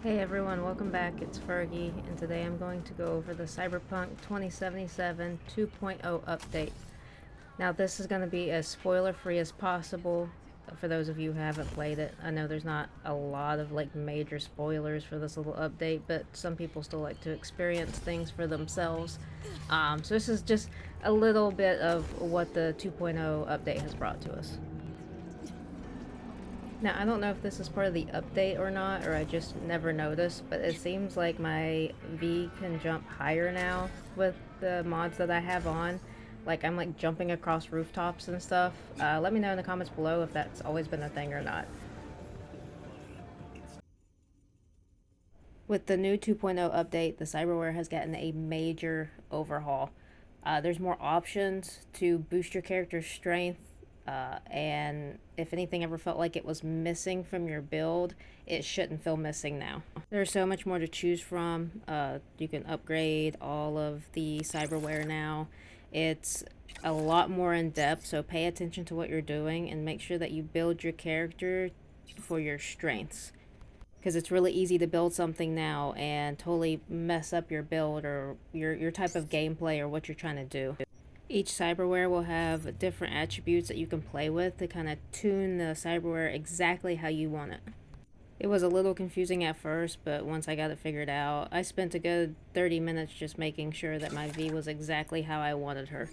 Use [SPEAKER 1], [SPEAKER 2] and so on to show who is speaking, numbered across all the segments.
[SPEAKER 1] Hey everyone, welcome back. It's Fergie, and today I'm going to go over the Cyberpunk 2077 2.0 update. Now, this is going to be as spoiler-free as possible for those of you who haven't played it. I know there's not a lot of major spoilers for this little update, but some people still like to experience things for themselves. So this is just a little bit of what the 2.0 update has brought to us. Now, I don't know if this is part of the update or not, or I just never noticed, but it seems like my V can jump higher now with the mods that I have on. I'm jumping across rooftops and stuff. Let me know in the comments below if that's always been a thing or not. With the new 2.0 update, the cyberware has gotten a major overhaul. There's more options to boost your character's strength, and if anything ever felt like it was missing from your build, it shouldn't feel missing now. There's so much more to choose from. You can upgrade all of the cyberware now. It's a lot more in depth, so pay attention to what you're doing and make sure that you build your character for your strengths, because it's really easy to build something now and totally mess up your build or your type of gameplay or what you're trying to do. Each cyberware will have different attributes that you can play with to kind of tune the cyberware exactly how you want it. It was a little confusing at first, but once I got it figured out, I spent a good 30 minutes just making sure that my V was exactly how I wanted her.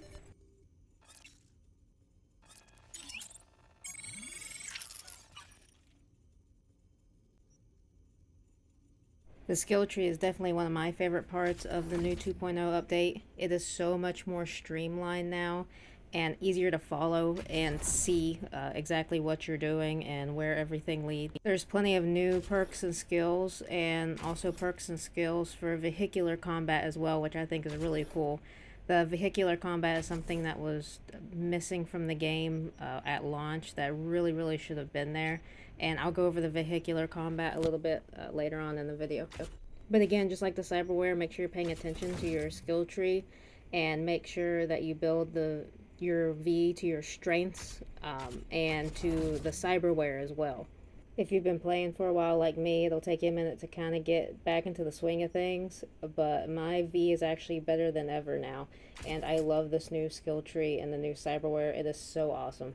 [SPEAKER 1] The skill tree is definitely one of my favorite parts of the new 2.0 update. It is so much more streamlined now and easier to follow and see exactly what you're doing and where everything leads. There's plenty of new perks and skills, and also perks and skills for vehicular combat as well, which I think is really cool. The vehicular combat is something that was missing from the game at launch that really should have been there, and I'll go over the vehicular combat a little bit later on in the video. But again, just like the cyberware, make sure you're paying attention to your skill tree and make sure that you build your V to your strengths and to the cyberware as well. If you've been playing for a while like me, it'll take you a minute to kind of get back into the swing of things, but my V is actually better than ever now, and I love this new skill tree and the new cyberware. It is so awesome.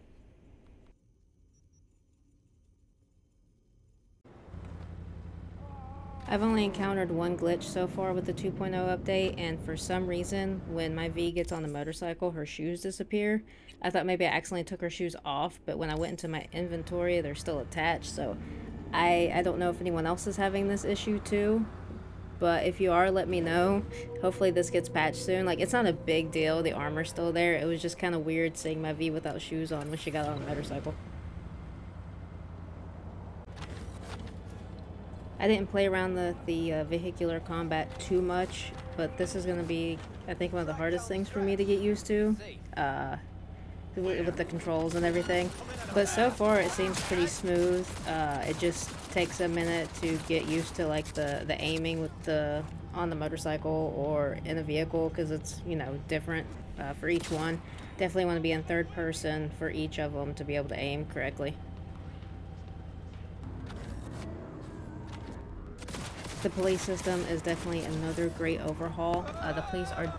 [SPEAKER 1] I've only encountered one glitch so far with the 2.0 update, and for some reason, when my V gets on the motorcycle, her shoes disappear. I thought maybe I accidentally took her shoes off, but when I went into my inventory, they're still attached, so I don't know if anyone else is having this issue too, but if you are, let me know. Hopefully this gets patched soon. It's not a big deal, the armor's still there. It was just kind of weird seeing my V without shoes on when she got on the motorcycle. I didn't play around the vehicular combat too much, but this is going to be, I think, one of the hardest things for me to get used to, with the controls and everything. But so far, it seems pretty smooth. It just takes a minute to get used to the aiming with on the motorcycle or in a vehicle, because it's different for each one. Definitely want to be in third person for each of them to be able to aim correctly. The police system is definitely another great overhaul. The police are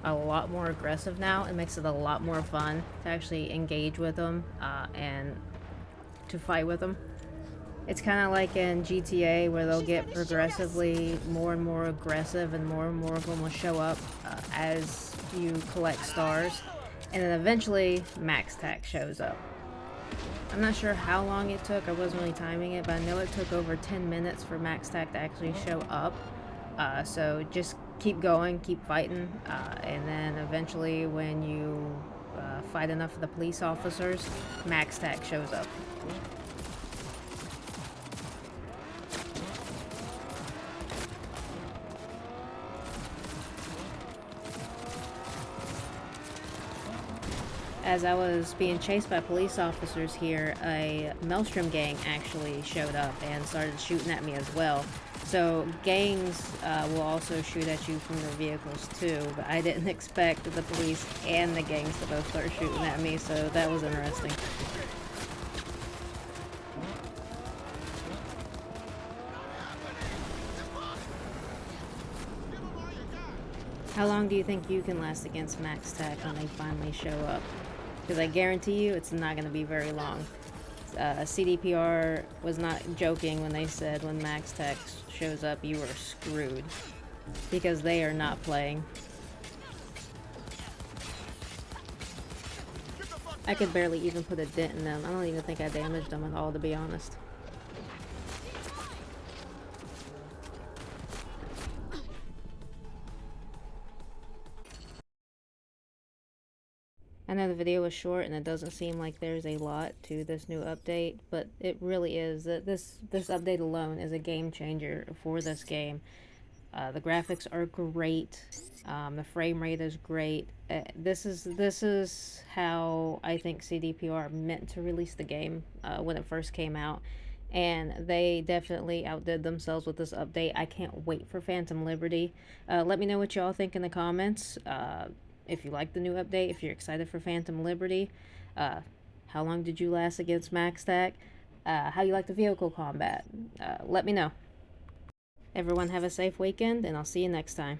[SPEAKER 1] a lot more aggressive now. It makes it a lot more fun to actually engage with them and to fight with them. It's kind of like in GTA, where they'll get progressively more and more aggressive, and more of them will show up as you collect stars. And then eventually, max tax shows up. I'm not sure how long it took, I wasn't really timing it, but I know it took over 10 minutes for max tac to actually show up. So just keep going, keep fighting, and then eventually when you fight enough of the police officers, max tac shows up. As I was being chased by police officers here, a Maelstrom gang actually showed up and started shooting at me as well. So gangs will also shoot at you from their vehicles too, but I didn't expect the police and the gangs to both start shooting at me, so that was interesting. How long do you think you can last against max tech when they finally show up? Because I guarantee you it's not going to be very long. CDPR was not joking when they said when max tech shows up, you are screwed. Because they are not playing. I could barely even put a dent in them. I don't even think I damaged them at all, to be honest. I know the video was short and it doesn't seem like there's a lot to this new update, but it really is. This update alone is a game changer for this game. The graphics are great. The frame rate is great. This is how I think CDPR meant to release the game when it first came out, and they definitely outdid themselves with this update. I can't wait for Phantom Liberty. Let me know what y'all think in the comments. If you like the new update, if you're excited for Phantom Liberty, how long did you last against Max Stack? How you like the vehicle combat? Let me know. Everyone have a safe weekend, and I'll see you next time.